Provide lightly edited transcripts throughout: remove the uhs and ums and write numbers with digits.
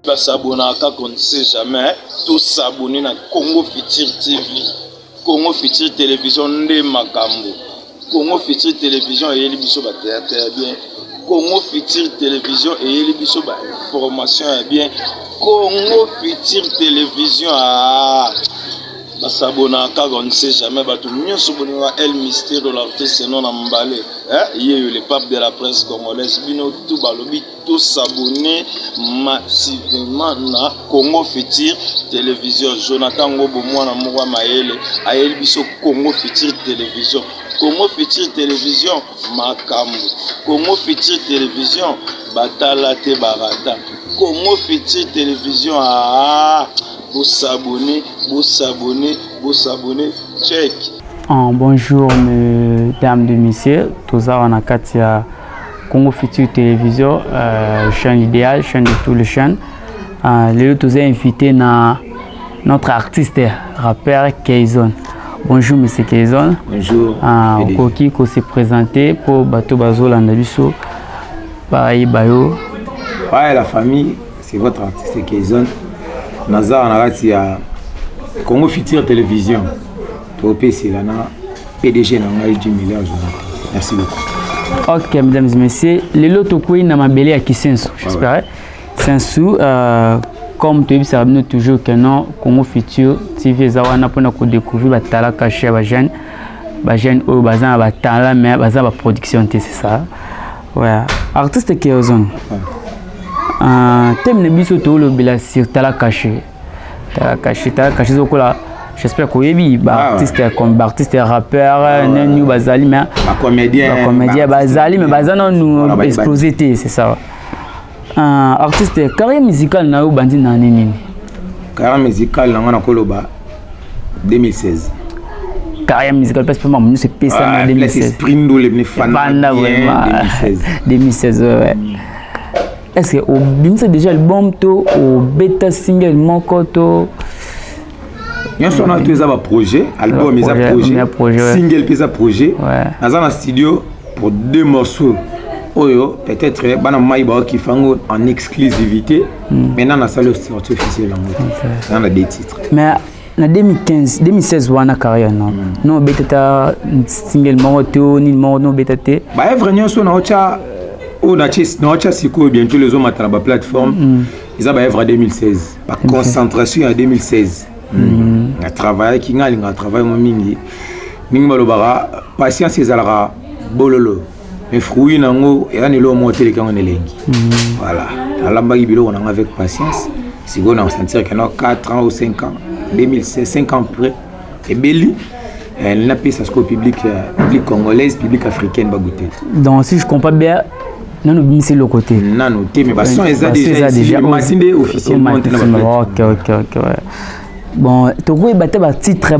Basabonaka qu'on ne sait jamais, tous s'abonner à Congo Futur TV, Congo Futur Télévision de Makambo, Congo Futur Télévision et l'émission très bien, Congo Futur Télévision et l'émission information est bien, Congo Futur Télévision Basabonaka qu'on ne sait jamais, tout mieux s'abonner El Mystère de l'artiste non emballé, il y a eu le pape de la presse congolaise, bino tout balobi. Tous s'abonner massivement na Congo Futur Télévision. Jonathan Ngobo mwana mwa maele ayeli biso Congo Futur Télévision. Congo Futur Télévision makambo. Congo Futur Télévision batala te barata. Congo Futur Télévision vous s'abonner, vous s'abonner, vous s'abonner. Check. Bonjour mesdames et messieurs, tous ça on a Katia Congo Futur Télévision, chaîne idéale, chaîne de tous les chaînes. Les autres invités na notre artiste rappeur Kayzon. Bonjour monsieur Kayzon. Bonjour. Koki ko se présenter pour bato bazola ndabiso. Bayi bayo. Ouais, la famille, c'est votre artiste Kayzon. Nazar Narati à Congo Futur Télévision. Topé c'est là PDG na ngai 10 milliards. Merci beaucoup. Ok, mesdames et messieurs, les lotos qui sont dans ma Kisensu, j'espère. Sensu, comme tu dis, toujours que non, Congo Futur TV, Zawana pour nous découvrir la tala cachée à jeunes, au bazar, à tala, mais bazar, la production, c'est ça. Ouais. Artiste qui est aux zones. Thème de biso tout le bila sur tala cachée, j'espère que oui, artiste comme artiste rappeur, nous bazali mais comédien bazali mais bazana nous explosé c'est ça. Artiste carrière musicale na bandi na nini? Carrière musicale na koloba 2016. Carrière musicale parce que moi c'est pesa na 2016. Spring do les fans 2016 ouais. Est-ce que au bimse déjà album to au bêta single moko to Nous sommes tous un projet, album est un projet, single est un projet. Nous avons un studio pour 2 morceaux. Peut-être qui font en exclusivité. Maintenant, on a le sortie officielle. On a des titres. Mais en 2015, 2016, on a une carrière. Non, bêta single moto, ni mono bêta. Bah, vraiment, on a Siko bientôt les hommes à la plateforme. Ils ont 2016. Par concentration en 2016. On travaille qui a travaillé mingi malobara patience ezalaka bololo mais fruit nango et anelo monter quand on est lengi voilà alamba ibilo on a avec patience si on a sentir que 4 ans ou 5 ans 2016 5 ans près et belli elle n'a pas ça au public congolaise public africaine ba goûter donc si je comprends bien non nous c'est le côté non noté mais son déjà machine officiellement OK ouais. Bon, tu as un titre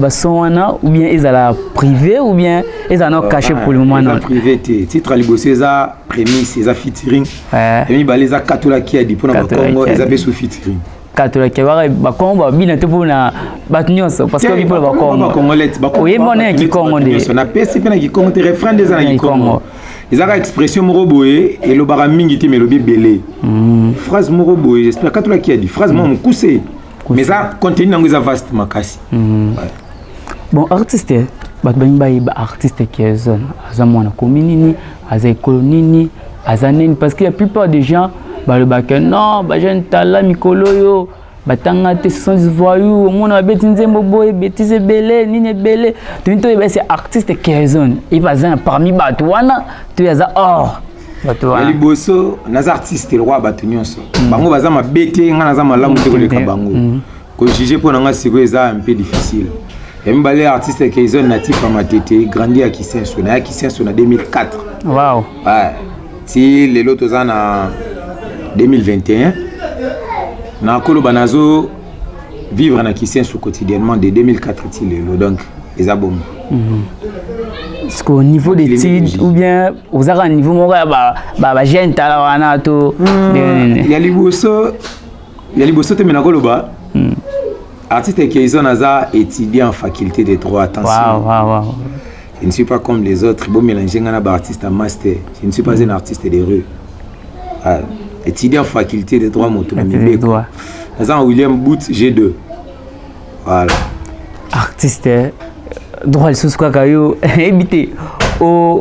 ou bien ils sont privé ou bien ils sont cachés pour le moment. Ils sont privés. Titre à Liboseza, prémisse, ils sont featuring. Et puis les Katola qui a dit pour le Congo, ils sont sous featuring. Katola qui a dit Congo, bien pour la Batnios parce que people va Congo. Oui, monnaie qui Congo. On a PC qui Congo, des refrains des années Congo. Ils ont expression moroboé et le baramingi ti melobi belé. Phrase moroboé, j'espère Katola qui a dit phrase mon coussé. Mais ça continue dans les vastes makasi. Bon artiste, artiste qui est zone, azamwana communini, azakolonini, azaneni parce que la plupart des gens le bac non, jeune tala mikolo yo, batanga te sont voyous, mon betinze moboy, bêtise belé, nine belé. Donc c'est artiste qui est zone. Il va parmi batouana, tu as or. Les bosso, les artistes, le roi Batunios. Bango baza ma bêté, ngana za malamu te koleka bango. Ko juger pour nanga siko eza un peu difficile. Et m'balé artiste qui est natif à Matete, grandi à Kisensu, na Kisensu na 2004. Wow. Ouais. Si les lotos en 2021, na kolo banazo vivre na Kisensu quotidiennement de 2004 til donc les abom. Est-ce qu'au niveau des titres ou bien aux arts niveau mora jeune talawana to il y a les bosso te menakoloba artiste qui est étudiant en faculté de droit attention. Wow. Je ne suis pas comme les autres, bon mélanger un artiste à master. Je ne suis pas un artiste de rue. étudiant en faculté de droit moto. Droit. William Booth G2. Voilà. Artiste, droit le sous-quoi kayo, éviter.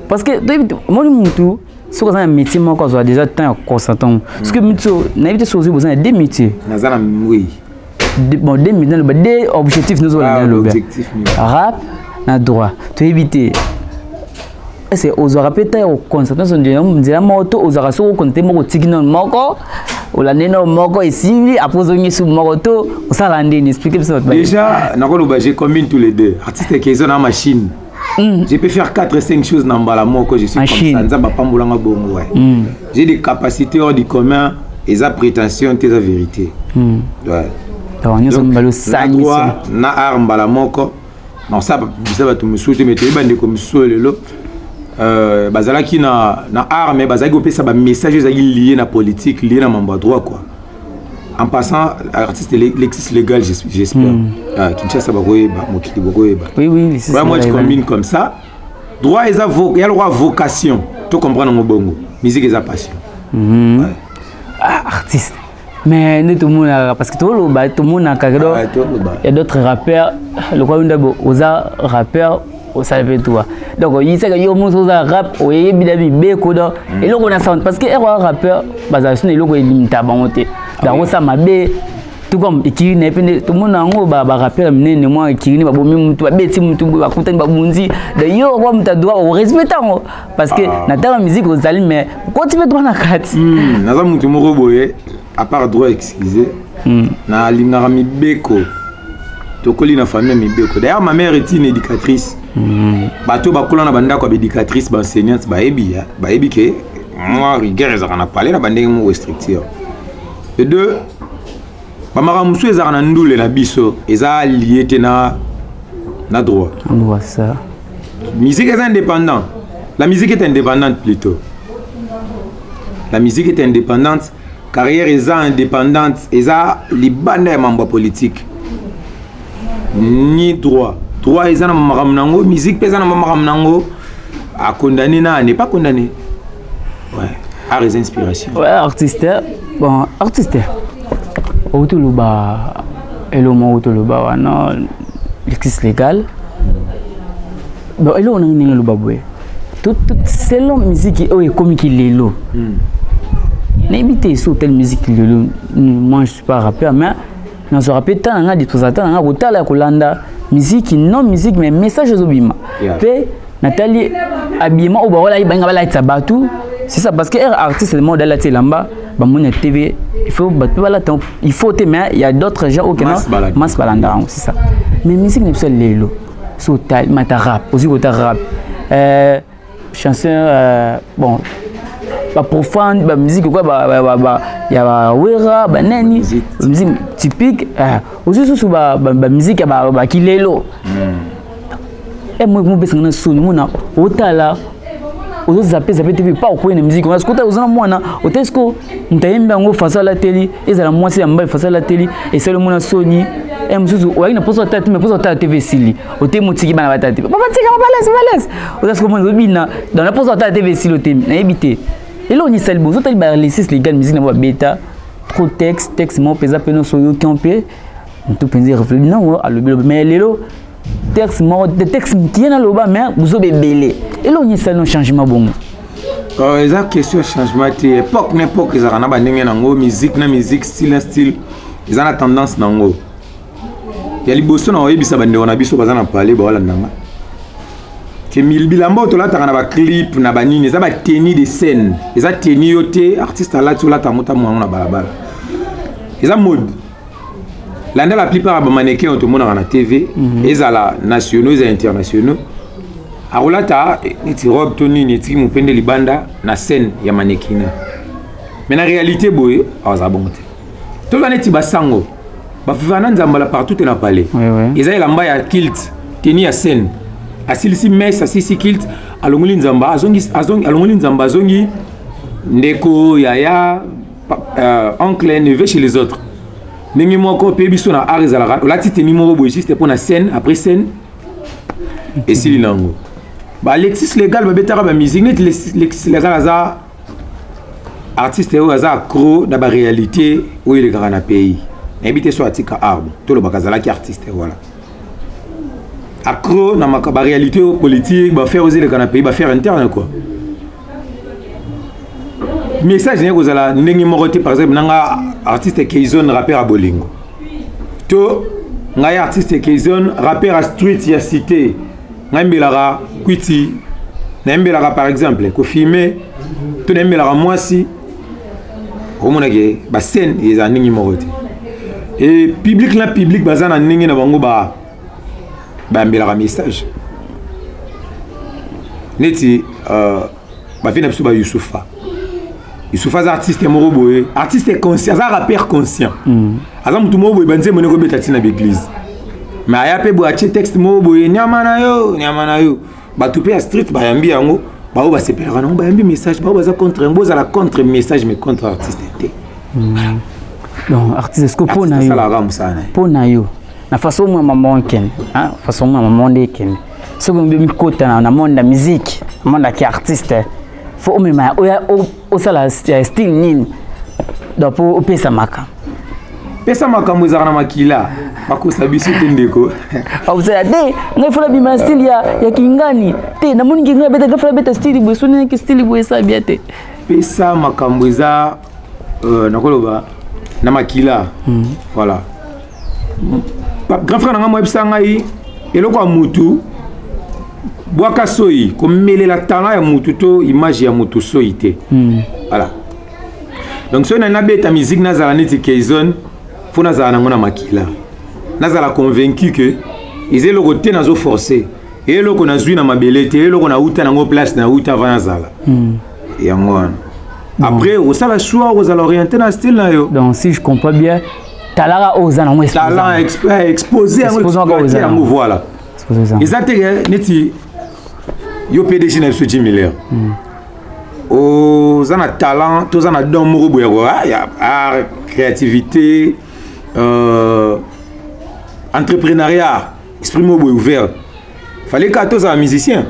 Parce que, moi, tout, ce qu'on a un métier, moi, quand on a déjà temps consentant. Parce que, n'a évité sur vous avez 2 métiers. Oui. Bon, 2 métiers, 2 objectifs, nous avons l'objectif. Rap, na droit. Tu éviter. C'est aux rappeler au consentant, on dit, la moto, aux rassures, on compte, mon ticket non moko. On l'a donné au moko ici, après on a sur moto, on s'est rendu, expliquez ça. Déjà, je combine tous les deux. Artiste qui est dans la machine. Je peux faire 4-5 choses dans la moko, je suis comme ça. J'ai des capacités hors du commun, et ça prétention, et ça vérité. Ouais. Donc, na arme la moko. Non, ça va tout me souhaiter, mais tu es comme ça, bazalaki na arme bazalaki opesa ba message lié na politique lié na mambo droit quoi. En passant artiste l'exercice légal j'espère. Kinshasa bakoyeba mokili bakoyeba. Oui, c'est ça. Moi je combine comme ça. Droit il y a le droit vocation. Tu comprends mon bongo. Musique et passion. Artiste. Mais nous tout le monde parce que tout le monde a il y a d'autres rappeurs le quoi aux rappeurs au salve toi donc il sait que yo mo so rap o yebi be ko do et loko na sound parce que rappeur bazation et loko limita bangote donc ça mabe tout comme ikiri na epende tout monde ngo ba rappeur minene moi ikiri ba bomi mutu ba beti mutu ba kutani ba bunzi de yo kwa mtadwa o respecta ngo parce que na ta musique aux ali mais quand tu veux droit na kati na za mutu mo boye à part droit excusez na lingara mi beko tokoli na famille mi beko d'ailleurs ma mère est une éducatrice bato bakola na banda ko éducatrice ba enseignante ba ebi ke moi rigueur ezaka na parler na bande mo restricteur de deux ba maramusu ezaka na ndule na biso eza lié na droit on voit ça musique est indépendante la musique est indépendante plutôt la musique est indépendante carrière est indépendante eza libanda ya mambo politique ni droit est na makamnango musique pesa na makamnango a condamné na n'est pas condamné ouais à les inspirations ouais artiste bon artiste autoluba elomo autoluba wana l'exercice légal bon elo on ngi luba boy tout selon musique et comique lelo n'habitez sur telle musique lelo moi je suis pas rappeur mais dans ce rappeur tant nga dit tout ça tant nga botala kolanda musique non musique mais message zobima pe Nathalie habillement au barola ibanga bala tabatu c'est ça parce que artiste le mode la telamba ba mon TV il faut bala il faut mais il y a d'autres gens au mass balanda c'est ça mais musique n'est pas lelo so tal mata rap aussi ko rap chanson bon ba profane ba musique quoi ya ba wera ba nani musique typique aussi sous ba musique ba kilelo et moi mo besanga na soni mona otala ozo zape TV pas ko na musique parce que tu ozana mwana otesko ntayemba ngo face à la télé ezala mwasi ya mba face à la télé et c'est le mona soni et musuzu oyi na poso tata mais poso tata TV sili otemutiki bana batata papa tika balance otesko mo bina dans la poso tata TV sili otem na ebité et là on y sel bozo tali ba laisser les gars musique na ba bêta trop texte mo pesa peno soyo campé tout penser réfléchir non à le mais lelo texte qui est dans le bas mais vous avez belé et là on y a un changement bon les question changement époque ils ont ba ndenge nango musique na musique style ils ont la tendance nango ya liboso na oyebisa bande on a biso bazana parler ba wala nanga que bilamba to la ta na ba clip na ba nini ça ba tenue de scène ils a tenue yoté artiste là tu la ta mota mo na balabala ils a mode là la plupart des mannequins ont tout le monde à la TV ils à la nationaux et internationaux arolata ni robe toni ni ti mo pende libanda na scène ya mannequin mais en réalité boy aza bonté to la neti basango ba vivana nzambala partout na palais ils a lamba ya kilt teni ya scène asilisi mess asisi kilt alongoli nzamba azongi alongoli nzamba azongi ndeko yaya oncle neveu chez les autres Nengi moko pe biso na arizala la tite numéro boy juste pour na scène après scène et si linango ba Alexis légal ba betara ba musique net Alexis légal za artiste oyo aza accro na baréalité oyo elekaka na pays nayebi te so atika arbre tolobaka azalaki artiste voilà accro na baréalité politique bafaire oyo eleka na pays bafaire interne quoi message naye kozala ndenge moko te par exemple nanga artiste Keizon rappeur a bolingo to ngai artiste Keizon rappeur a street ya cité ngai mbelaka kwiti nembelaka par exemple ko filmer to nembelaka mwasi omonake ba scène eza ndenge moko te et public baza na ndenge na bango ba mbelaka message neti ba fina biso ba Youssoufa za artiste moko boye artiste conscient za rappeur conscient aza mutu moko boye banze mone ko beta tina l'église mais aya pe bo ache texte moko boye nyama na yo batu pe street ba yambi yango ba ba sepelaka na ba yambi message ba za contre ngo za la contre message mais contre artiste te donc artiste est-ce que pour na yo na façon moi maman ken hein façon moi maman de ken ce que me kota na monde la musique monde qui artiste faut me ma o sala style nini donc pour pesa maka mweza na makila bakosa biso te ndeko observa de ngai fala bima style ya kingani te na moni ngai beta ka fala beta style bo so nini ki style bo esa bien te pesa makambo eza nakoloba na makila voilà grand frère nga moyebisa ngai eloko ya mutu bwaka soyi komelela talent ya mutu to image ya mutu soyi te voilà donc soki na beta musique nazala neti Keizon fo nazala nango na makila nazala convaincu que eza eloko te nazo forcer eloko nazwi na mabele te eloko na uta nango place na uta avant nazala yango wana après osala choix ozala orienté na style na yo donc si je comprends bien talent ozana mo talent exposé yango voilà exactement neti yo PDG na biso Jim Miller ozana talent tozana don moko boya ya art créativité entrepreneuriat esprit moko ouvert fallait que tozala musicien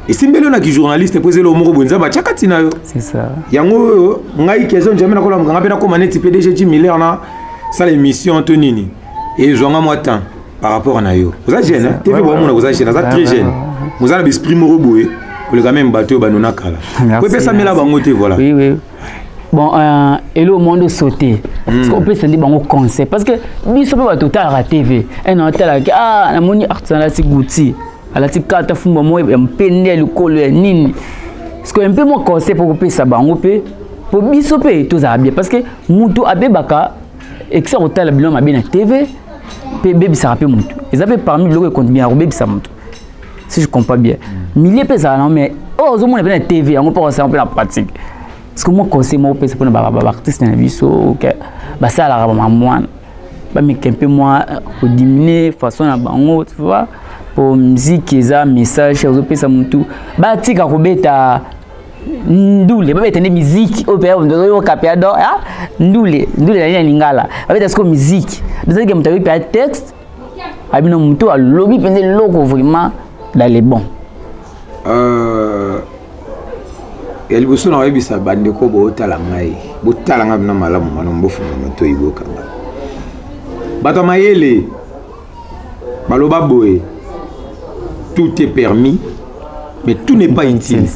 et simbelo na ki journaliste poser le moko bonza ba chakati na yo c'est ça yango ngai Keizon jamais na kola nganga pe na koma neti PDG Jim Miller na ça l'émission Antonini et zonga moi temps par rapport à yo vous êtes jeune TV bon mon vous êtes jeune vous êtes très jeune vous avez l'esprit moko boye pour le quand même bateau banona kala vous peut ça mela bango te voilà oui bon et le monde sauter parce qu'on peut se dire bango concept parce que biso pe bato ta la TV un hôtel na moni artisanal si gouti ala ti kata fumba mo mpende le kolo nini parce que un peu mon concept pour pe ça bango pe pour biso pe to za bien parce que mutu abebaka excès hôtel bilon ma bien na TV pe bebi ça rappelle mutu ils avaient parmi le compte bien bebi ça mutu si je comprends bien milliers pe ça non mais oh zo mo na TV on peut ça un peu la pratique parce que moi conseil moi pe c'est pour ba artiste na biso OK ba ça la ba moi ba me un peu moi pour diminuer façon na bango tu vois pour musique eza message aux pe ça mutu ba tika ko beta ndule ba beta ne musique au père ndo kapia do ah ndule na lingala ba beta ce que musique donc que mutabi pe texte abino mutu a lobby pende loko vraiment dans les bons el buso na webisa bande ko bo tala ngai bo tala ngam na malamu mano mbofu na to iboka bato mayele baloba boye tout est permis mais tout n'est pas utile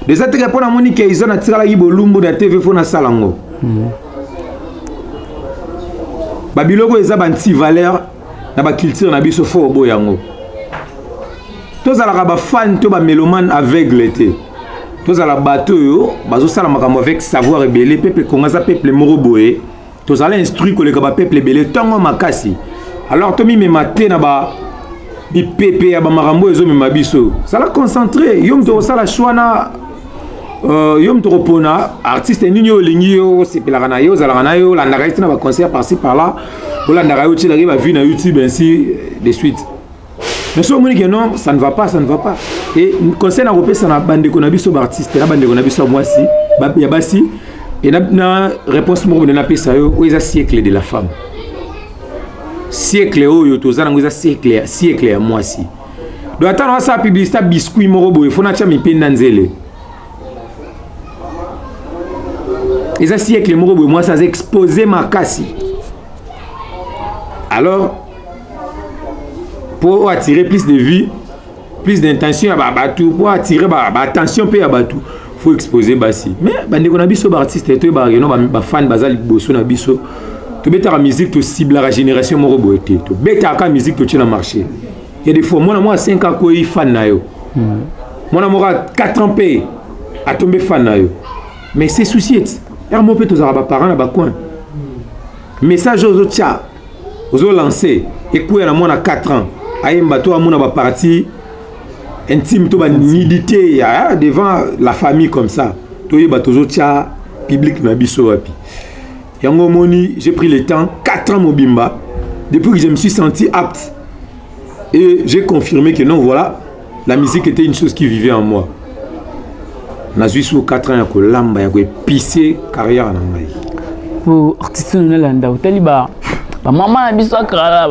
de cette répondre à Monique Keizon a tiré la ibolumbo de TV fona salango babiloko eza banti valeur na ba culture na biso fo boyango tozala ba fan to ba mélomane aveugle te tozala bato yo bazosala makambo avec savoir ebele peuple kongaza peuple moko boye tozala instruit koleka ba peuple ebele tongo makasi alors to mi memate na ba bipepe ya ba makambo ezo mema biso sala concentré yom to sala choix yom to repona artiste nini yo lingi yo sepelaka na yo zalaka na yo landaka na ba concert par-ci par-là olandaka yo tshila ba vie na YouTube ainsi de suite. Mais si on dit que non, ça ne va pas, ça ne va pas. Et concernant la repère, ça n'a pas de connexion artiste, la bande de connexion moi si, yabasi, et na réponse moi de na pesa yo, où est siècle de la femme. Siècle où yo tozana où est siècle à moi si. Donc attends ça publicité biscuit morobo, il faut na cha mi penda nzele. Et ça siècle moi ça a exposé ma casse. Alors pour attirer plus de vie, plus d'intention à Batou, pour attirer attention à Batou, faut exposer Bassi. Mais bande qu'on a biso artiste et tout ba fan bazali bosso na biso. Tu bêta la musique tu cible la génération moro boité. Tu bêta la musique tu tiens le marché. Il y a des fois moi 5 ans ko fan na yo. Moi 4 ans payé à tomber fan na yo. Mais c'est souci. Er mo peut tous araba parents na ba coin. Message aux autres tcha. Aux autres lancé et quoi na moi 4 ans. Ayemba to amuna ba parti intime to ba nudité devant la famille comme ça. To yeba toujours tcha public na biso wapi. Yango moni, j'ai pris le temps 4 ans mobimba depuis que je me suis senti apte et j'ai confirmé que non voilà, la musique était une chose qui vivait en moi. Nazui sous 4 ans yako lamba yako épicé carrière na ngai. Pour artiste na landa utali ba maman na biso akala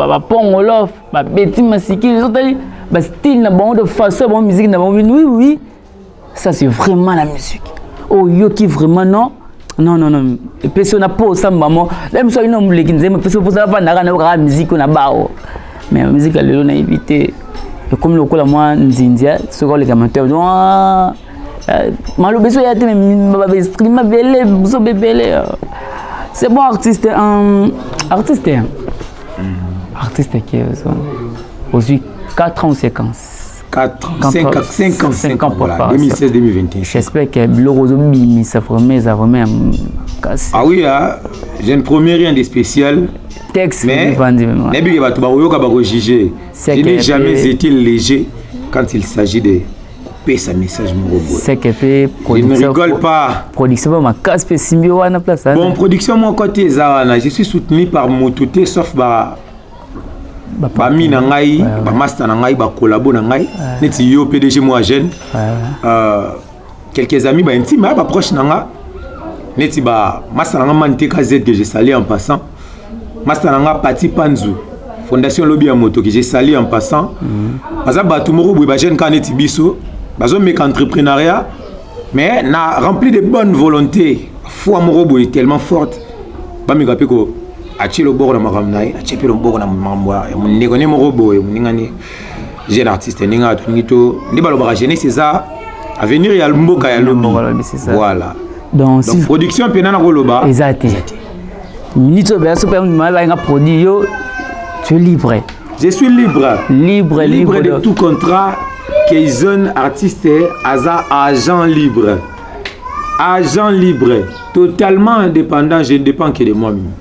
ba pongolof ba beti masiki les autres ba style na bon de façon bon musique na bon oui ça c'est vraiment la musique. Oh yo qui vraiment non personne n'a pas ça maman même ça une homme qui nzema personne pour ça va na la musique na bao mais la musique elle l'a évité comme le kola moi nzindia ce que les commentaires malo beso ya te ba stream belé so bebele c'est bon artiste qui est aujourd'hui 4 ans ou 5 ans 5 ans pour la 2016-2021. J'espère que le Rozo Bimi, ça vraiment cassé. Ah oui, je ne promets rien de spécial. Texte, mais je n'ai jamais été léger quand il s'agit de couper sa message. C'est que fait je ne rigole pas. Production, ma casse, Simbio, à la place. Bon, production, mon côté, je suis soutenu par Mototé, sauf Bami nangai, ba master nangai, ba collabo nangai, neti yo PDG moi jeune. Quelques amis ba intime, ba proche nanga. Neti ba master nanga Manteka Z que j'ai sali en passant. Master nanga Pati Panzu, Fondation Lobby à moto que j'ai sali en passant. Baza ba tumoro ba jeune kan neti biso, bazo mek entrepreneuriat mais na rempli de bonne volonté. Foi morobo est tellement forte. Ba mi gape ko Achilo bord na maramnaï, achepelo bord na mamwa, mon négocié mon robot, mon ningani, jeune artiste, ninga, ningito, nibalo barajene, c'est ça. À venir, il y a le mboka, il y a le mot. Voilà. Donc, production, penana roloba. Exact. Minito, bien sûr, un produit, tu es libre. Je suis libre. Libre de tout contrat, que jeune artiste, agent libre. Agent libre. Totalement indépendant, je ne dépends que de moi-même.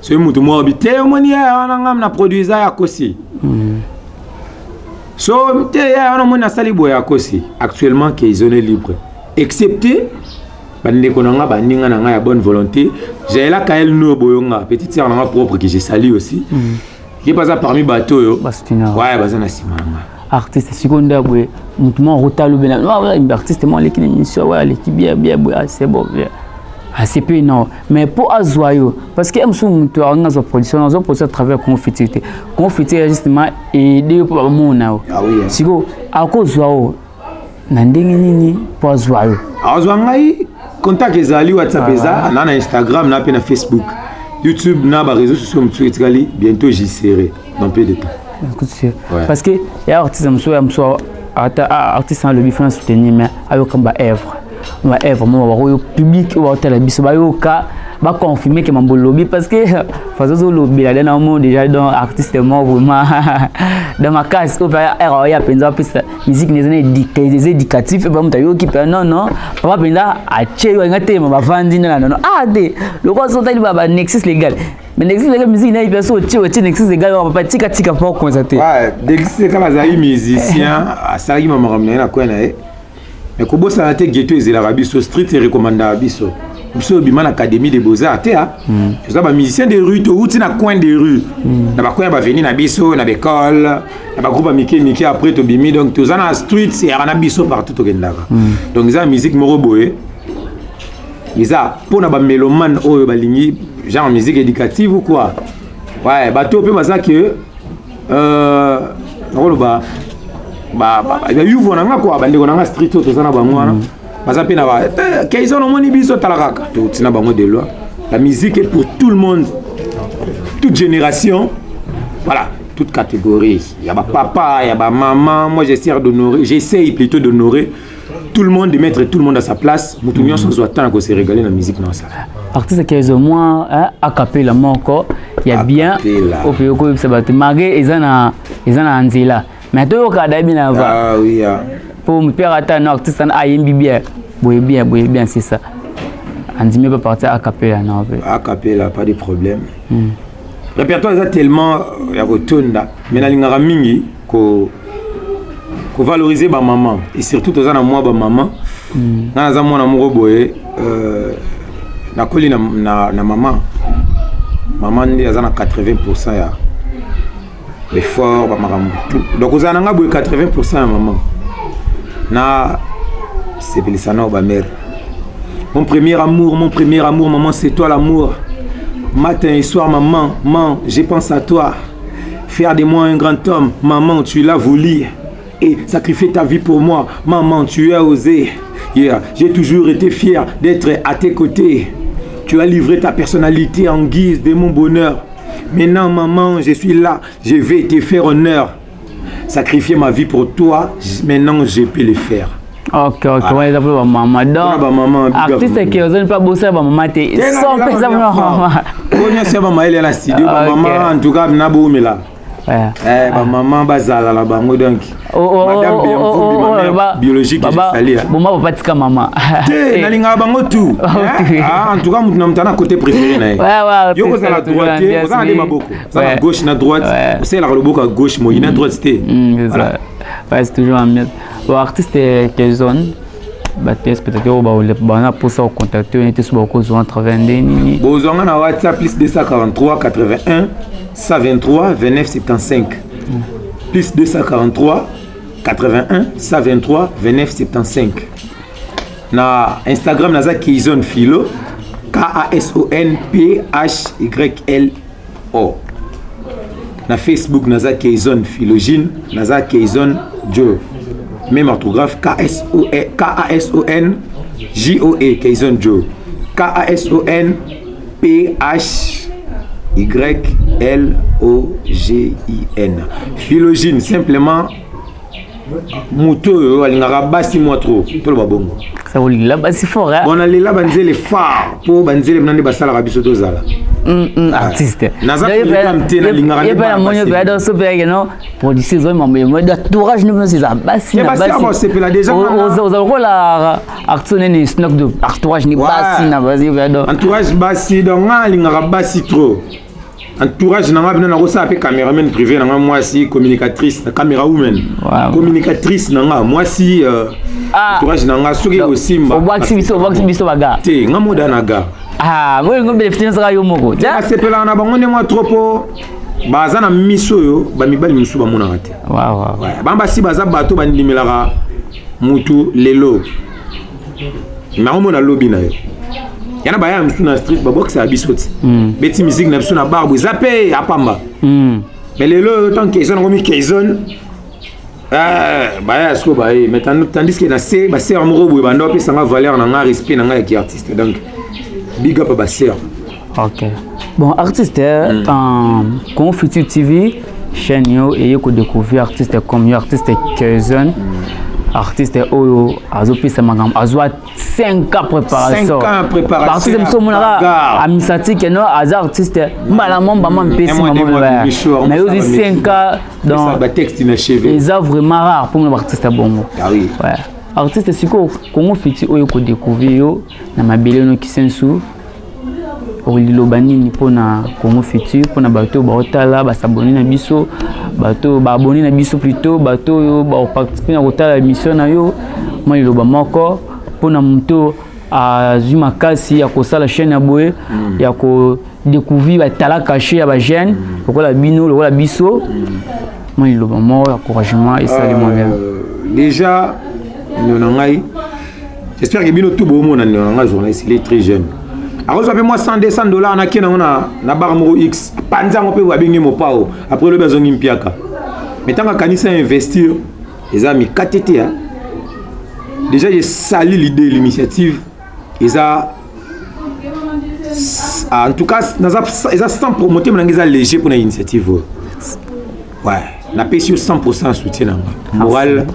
C'est mutu mo habité moni ya ngam na produisa ya kosi. So te ya na mona sali boya kosi. Actuellement que ils sont libres. Excepté bande konanga baninga na ya bonne volonté. J'ai là Kael no boyonga petite sœur na propre que j'ai sali aussi. Qui passe parmi bateau yo. Ouais, bazana simanga. Artiste secondaire boy mutu mo rotalo bena. Non, artiste mo l'équipe émission ouais l'équipe bien c'est bon bien. C'est peu non mais pour Azoyo parce que nous tu as une production à travers confitité justement et des pour mon ah oui si go à cause Zoyo nandingi nini pour Azoyo Azwangai contact ezali WhatsApp eza na Instagram na pe na Facebook YouTube na ba réseaux sociaux mutuali bientôt j'y serai dans peu de temps parce que il y a artiste artiste en lobby France soutenir mais avec comme œuvre vraiment le public ou la biso ba confirmer que mambo lobby parce que fazo lobby là dans monde déjà dans artiste vraiment dans ma case au faire ya penza pesa musique les éducatif et pas mutayo qui non papa penza a cheyo ngate ma bavandi na non de le quoi sont tali baba nexus légal mais nexus légal musique na ipeso cheyo nexus légal papa tika pour constater ouais nexus légal azali musicien asali mama ramena na quoi na mais comment ça a été ghetto et la biso street et recommandable biso biso bima na académie des beaux-arts tu sais ba musicien de rue to outi na coin de rue na ba coin ba venir na biso na école na ba groupe miki après to bimi donc tous na street et na biso partout to kendaka donc ils a musique moro boye ils a pour na ba mélomane oyo ba lingi genre musique éducative ou quoi ouais ba to pe ba ça que roloba ba yuvo nanga quoi bande konanga street to sana ba mwana La musique est pour tout le monde, toute génération, voilà, toute catégorie. Il y a papa, il y a maman. Moi, j'essaye plutôt d'honorer tout le monde, de mettre tout le monde à sa place. Moutounion sans attendre qu'on se régale dans la musique. Artiste qui est au moins a capella encore, il y a bien au pays où ça va te marquer, ils en ont Anzila. Mais tout le cas d'abord, ah oui, pour me faire attendre un artiste en AMB bien, bien, c'est ça. Andimé peut partir à capella, non? À capella, pas de problème. Répertoire est tellement retourné, mais na lingara mingi ko valoriser ba maman et surtout aux ana moi ba maman. Na za mwana moko boye na koli na maman. Maman ndi azana 80% ya l'effort ba maman. Donc aux ana nga boye 80% ya maman. Na c'est pelisana ba mère. Mon premier amour, maman, c'est toi l'amour. Matin et soir, maman, je pense à toi. Faire de moi un grand homme, maman, tu l'as voulu. Et sacrifier ta vie pour moi, maman, tu as osé. Yeah. J'ai toujours été fier d'être à tes côtés. Tu as livré ta personnalité en guise de mon bonheur. Maintenant, maman, je suis là, je vais te faire honneur. Sacrifier ma vie pour toi, maintenant, je peux le faire. Ok, ouais, ça peut être maman. Donc, artiste qui n'ose pas bosser, maman, t'es sans peser maman. On c'est maman, elle est la studio, maman, en tout cas, n'a pas oumé là. Maman, bazala la bango donc. Madame biologique, bon, moi, pas de maman. Nalinga bango tout. En tout cas, nous avons côté préféré. Yo, vous à la droite, vous avez ma beaucoup. À gauche, à droite, c'est la à gauche, moi, il y a droite, c'était. C'est toujours un mieux. L'artiste est quelle zone? Peut-être que on a pour ça contacter, on était sur beaucoup de 82. Besoin na WhatsApp plus 243 81 123 29 75. Plus 243 81 123 29 75. Na Instagram naza Kayson Philo, KASON PHYLO. Na Facebook naza Kayson Philogine, naza Kayson Joe. Même orthographe, KASON JOE, Kayson Joe. KASON PHYLOGIN. Philogine, simplement, Mouto, alingara basi moi trop. Tout le babongo. Ça vous là basi fort hein. On allait là banzer les phares pour banzer les nani basala rabiso tozala. Artiste. Naza pour na lingara. Et ben mon yob ado so bien non. Producer zo mambe moi d'entourage nous c'est ça basi na basi. C'est là déjà. Aux la artiste ni snack de entourage ni basi na basi ado. Entourage basi donc alingara basi trop. Entourage nanga bina na kosa pe caméraman privé nanga moi si communicatrice na caméra woman. Communicatrice nanga moi si entourage nanga soki osimba. O box biso baga. Te ngamoda naga. Moi ngombe le sera yo moko. Ja sepela na bango ne moi trop baza na miso yo ba mibali misu ba mona te. Waaw. Bamba si baza bato bandimelaka mutu lelo. Na omona lobby na yo. Yana baya mtu na street ba boxe abisoti. Beti musique na biso na barbe zappé apamba. Mais lelo tant que ils ont remis Kayson baya sko baye mais tandis que na c'est ba sœur moko boye bando pe sanga valeur na nga respect na nga qui artiste donc big up ba sœur. OK. Bon artiste en Congo Futur TV chaîne yo et yo ko découvrir artiste comme yo artiste Kayson. Artiste oyo azopisa magam azwa 5 ans préparation. 5 ans préparation. Parce que nous sommes là amisati que no artiste malamon ba man pesi maman. Mais aussi 5 ans dans ba texte inachevé. Les œuvres vraiment rares pour les artistes bongo. Ah oui. Ouais. Artiste siko Congo Futur oyo ko découvrir yo na mabele no kisensu. Olilo banini pona Congo Futur pona bato ba otala ba s'abonner na biso bato ba abonner na biso plutôt bato yo ba participer na otala émission na yo moi liloba moko pona muto azuma kasi ya kosala chaîne ya boye ya ko découvrir ba tala caché ya ba jeune lokola bino lokola biso moi liloba moko encouragement et saluement bien déjà nonangai j'espère que bino tout beau monde nonangai journaliste il est très jeune. Alors je moi $100 na kina na bar moko X panza ngo pe wa bingi mo pao après le besoin impiaka mais tant que kanisa investir les amis KTT déjà j'ai sali l'idée l'initiative et ça en tout cas ils sans promoter mon engagement léger pour l'initiative ouais na payé 100% soutien moral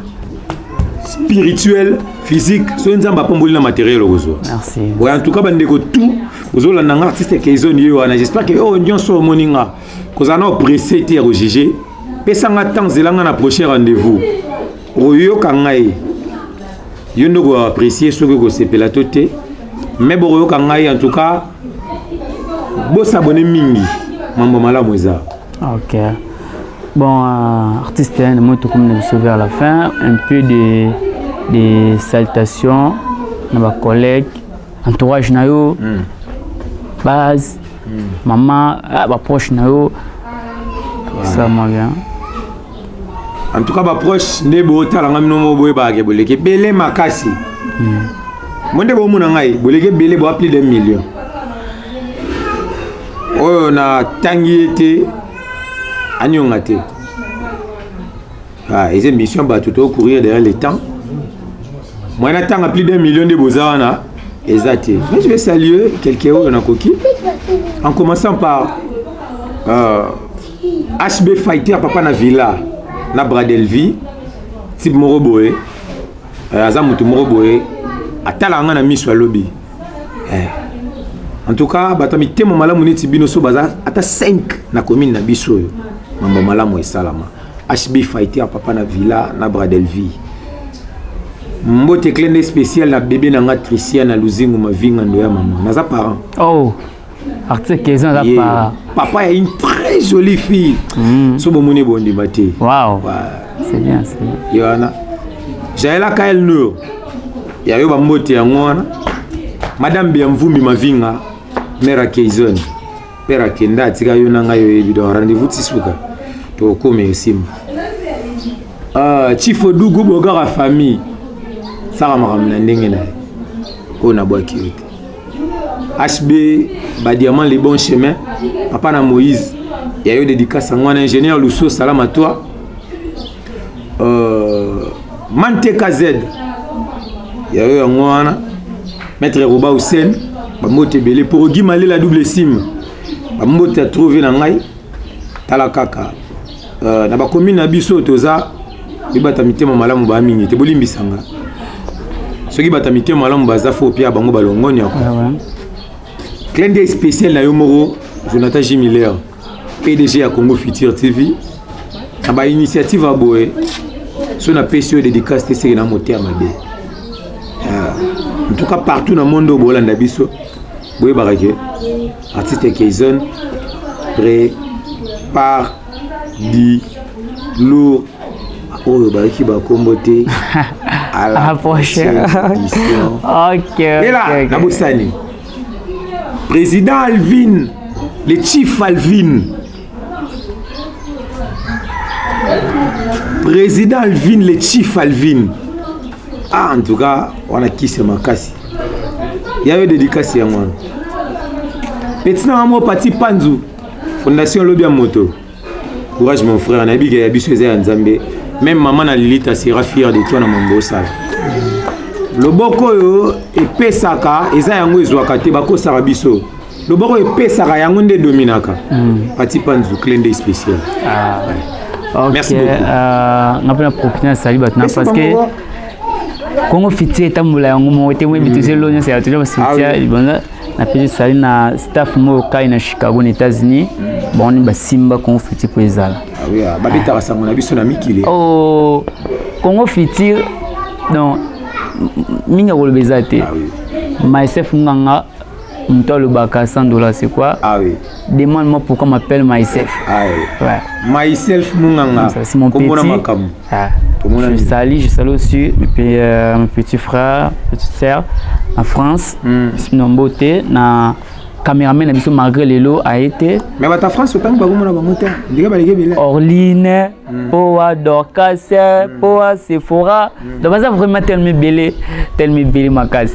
spirituel physique so nzamba pomboли na matériel ozo merci ouais en tout cas bandeko tout ozo la nanga artiste Kayson yo wana j'espère que oh ndio so moninga kozana pressé te roger pesa nga temps zelanga na prochain rendez-vous oyo kangai yo ndoko apprécier ce que ko sepela toté mais bo oyo kangai en tout cas bo s'abonner mingi mambo malamu eza ok bon artiste moi tout comme nous sauver à la fin un peu de salutations à ma collègue entourage na yo base maman ba proche na yo ça m'a bien en tout cas ba proche ndebo talanga mino boye ba ke boleke belé makasi monde bo muna ngai boleke belé bo plus de 1 million oh na tangi été anyonga te ah et mission ba tout au courir derrière le temps moi na tanga plus d'1 million de bozawana exact mais je vais saluer quelqu'un au na koki en commençant par HB Fighter papa na villa na Bradelvi type moroboé azamutu moroboé atala nga na miso lobby en tout cas batami temo malamu neti bino so baza ata 5 na commune na biso mambo malamu esalama HB Fighter papa na villa na Bradelvi mbote clé spécial na bébé na nga Tricia na Luzingu mavinga ndo ya maman naza parent oh artiste Kayson na parent papa a une très jolie fille so bomoni bondi maté wow c'est bien Yohana Jaela Kael Nour ya yo ba mbote ya ngwana madame Biamvumbi mavinga mère Kayson père Kenda tika yo nanga yo ebido rendez-vous tisuka to kome sim Chief Odugu bogara famille Sarah maramna ndenge na ko na boaki yote HB ba diamant les bons chemins papa na Moïse ya yo dédicace à ngwana ingénieur Lusso salam à toi Mante KZ ya yo ngwana maître Roba Hussein ba mote belé pour Guy Malé la double sim ba mote a trouvé na ngai tala kaka na ba commune na biso toza bibata mitema malamu ba mingi te bolimbisanga soki bata mitema malamu baza fo pia bango balongoni yako clin d'œil spécial na yo moko Jonathan J. Miller PDG à Congo Futur TV na ba initiative a boé so na PCO dédicace te seki na moteur mabe en tout cas partout dans le monde bolanda biso boye barake artiste Kayson prépare di lourd oh baraki ba kombote à la prochaine émission. Ok. Et là, Naboussani, président Alvin, le chief Alvin, président Alvin, le chief Alvin. Ah, en tout cas, on a qui c'est ma casse. Il y a eu des dédicaces à moi. Petit nom parti Panzu, Fondation Lobby Moto. Courage mon frère, Nabi qui a habitué à Nzambe. Même maman na Lilita sera fière de toi dans mon beau salle. Le boko yo epesaka eza yango ezwaka te bako sarabiso. Le boko epesaka yango nde dominaka. Parti Panzu clin d'œil spécial. Ah ouais. Okay. Merci beaucoup. On va profiter salut maintenant parce que Congo Fiti tambola yango mo te mo bituze lo nyasa toujours cimetière libanda na petit salut na staff mo kai na Chicago aux États-Unis. Bon ni ba simba Congo Fiti pour ezala. Ah oui, babeta sango na biso na mikili. Oh Congo Fiti donc minga kolobeza te. Ah oui. Myself nganga mtolo baka $100 c'est quoi? Ah oui. Demande-moi pourquoi m'appelle myself. Ah oui. Ouais. Myself munganga. C'est mon petit. Ah. Je salue aussi mes petits frères, petites sœurs en France. C'est une beauté. Na caméraman na biso malgré les lots a été. Mais ta France autant ba komona ba moteur. Ndika ba lekebele. Orline, Poa Dorcas, Poa Sephora. Donc ça vraiment tellement belé makasi.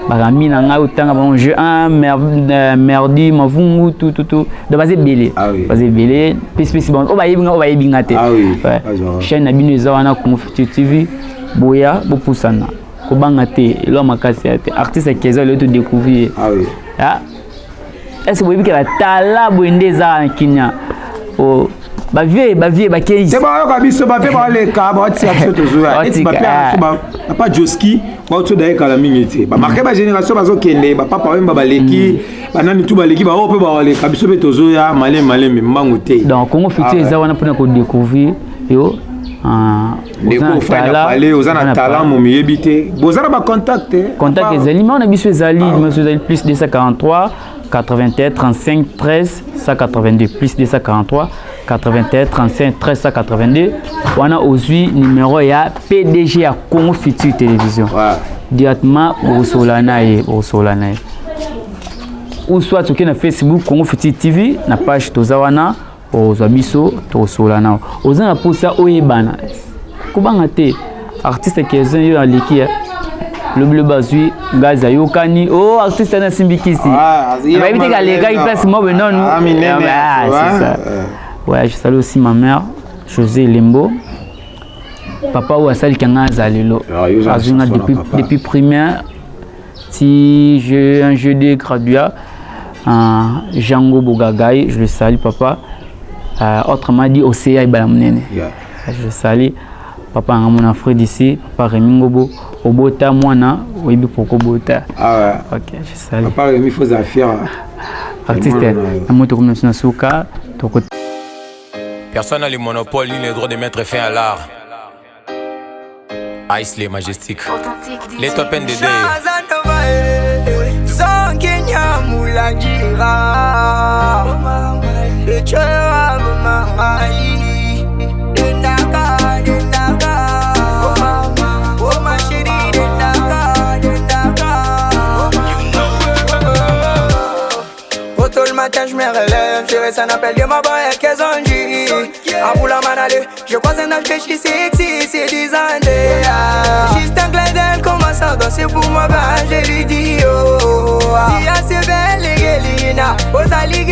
Barami na nga utanga bon jeu un merdi mavungu tout donc c'est belé. Ah oui. C'est belé. Spécifique bon. O ba yebinga te. Ah oui. Chaîne na bino za wana Congo Futur TV. Boya bo pusana. Kobangate, l'homme a cassé. Artiste qui est tout découvrir. Ah oui. Est-ce que vous voyez que la tala bonde za en Kenya? Oh, ba vie, c'est pas un biso ba fait ba les cas ba ti absolu toujours. Et ba pas Joski, ba auto d'ailleurs kala mingi ba marqué ba génération ba zo kende ba papa même ba leki, ba nani tout ba leki ba o pe ba les kabiso be tozo ya malé mbango te. Donc Congo futur za wana pour découvrir yo aux talent mon miébité vous avez contact les aliments on a biso ezali plus 243 81 35 13 182 plus 243 81 35 13 182 on a aussi numéro ya PDG à Congo Futur Télévision directement au Solana ou soit tu na Facebook Congo Futur TV na page tozawana aux abisso to Solana aux na pour ça oyebana kubangate artiste qui est yo aliki le bleu bazui gaza yokani oh artiste na simbikisi ba éviter galega il place moi non c'est ça ouais je salue aussi ma mère José Lembo papa ou asali kanga zalelo azuna depuis primaire si j'ai un jeudi graduat Django Bogagai je le salue papa autrement dit Océa Ibalamnene je salue papa mon frère d'ici papa Rémi Ngobo Obota Mwana Oibi Poko Bota ok je salue papa Rémi faut affaire artiste amoto comme na suka toko personne n'a le monopole ni le droit de mettre fin à l'art. Ice les Majestic les top end de Sans Kenya Moulagira le chera mamai je me relève, je reste un appel de ma boy qu'elles ont dit. À vous la manale, je crois un âge que je suis sexy, c'est 10 années. Juste un clin d'œil commence à danser pour moi, bah je lui dis oh. Si assez belle, les gélina, aux aligues.